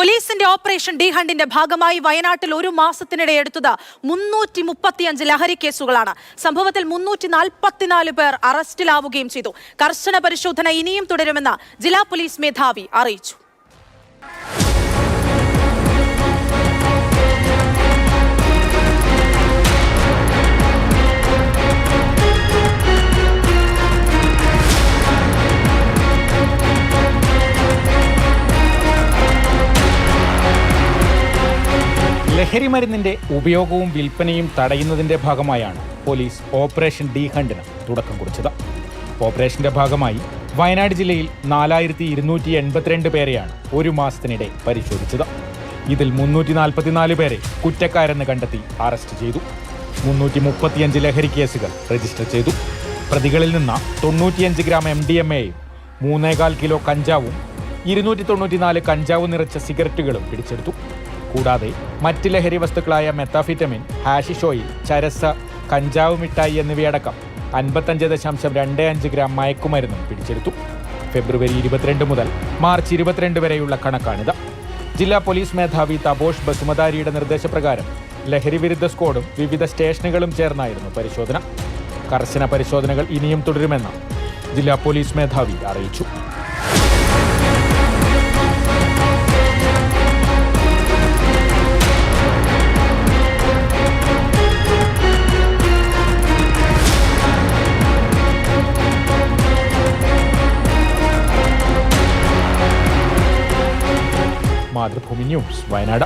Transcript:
പോലീസിന്റെ operation D ഹണ്ടിന്റെ ഭാഗമായി വയനാട്ടിൽ ഒരു മാസത്തിനിടെ എടുത്തത് 335 ലഹരി കേസുകളാണ്. സംഭവത്തിൽ 344 പേർ അറസ്റ്റിലാവുകയും ചെയ്തു. കർശന പരിശോധന ഇനിയും തുടരുമെന്ന് ജില്ലാ പോലീസ് മേധാവി അറിയിച്ചു. ലഹരിമരുന്നിന്റെ ഉപയോഗവും വിൽപ്പനയും തടയുന്നതിന്റെ ഭാഗമായാണ് പോലീസ് ഓപ്പറേഷൻ ഡി ഹണ്ടിന് തുടക്കം കുറിച്ചത്. ഓപ്പറേഷന്റെ ഭാഗമായി വയനാട് ജില്ലയിൽ 4282 പേരെയാണ് ഒരു മാസത്തിനിടെ പരിശോധിച്ചത്. ഇതിൽ 344 പേരെ കുറ്റക്കാരെന്ന് കണ്ടെത്തി അറസ്റ്റ് ചെയ്തു. 335 ലഹരി കേസുകൾ രജിസ്റ്റർ ചെയ്തു. പ്രതികളിൽ നിന്ന് 95 ഗ്രാം MDMAയും 3.25 കിലോ കഞ്ചാവും 294 കഞ്ചാവ് നിറച്ച സിഗരറ്റുകളും പിടിച്ചെടുത്തു. കൂടാതെ മറ്റ് ലഹരി വസ്തുക്കളായ മെത്താഫിറ്റമിൻ, ഹാഷിഷ് ഓയിൽ, ചരസ്, കഞ്ചാവ് മിഠായി എന്നിവയടക്കം 55.25 ഗ്രാം മയക്കുമരുന്നും പിടിച്ചെടുത്തു. ഫെബ്രുവരി 22 മുതൽ മാർച്ച് 22 വരെയുള്ള കണക്കാണിത്. ജില്ലാ പോലീസ് മേധാവി തപോഷ് ബസുമതാരിയുടെ നിർദ്ദേശപ്രകാരം ലഹരി വിരുദ്ധ സ്ക്വാഡും വിവിധ സ്റ്റേഷനുകളും ചേർന്നായിരുന്നു പരിശോധന. കർശന പരിശോധനകൾ ഇനിയും തുടരുമെന്ന് ജില്ലാ പോലീസ് മേധാവി അറിയിച്ചു. മാതൃഭൂമി ന്യൂസ്, വയനാട്.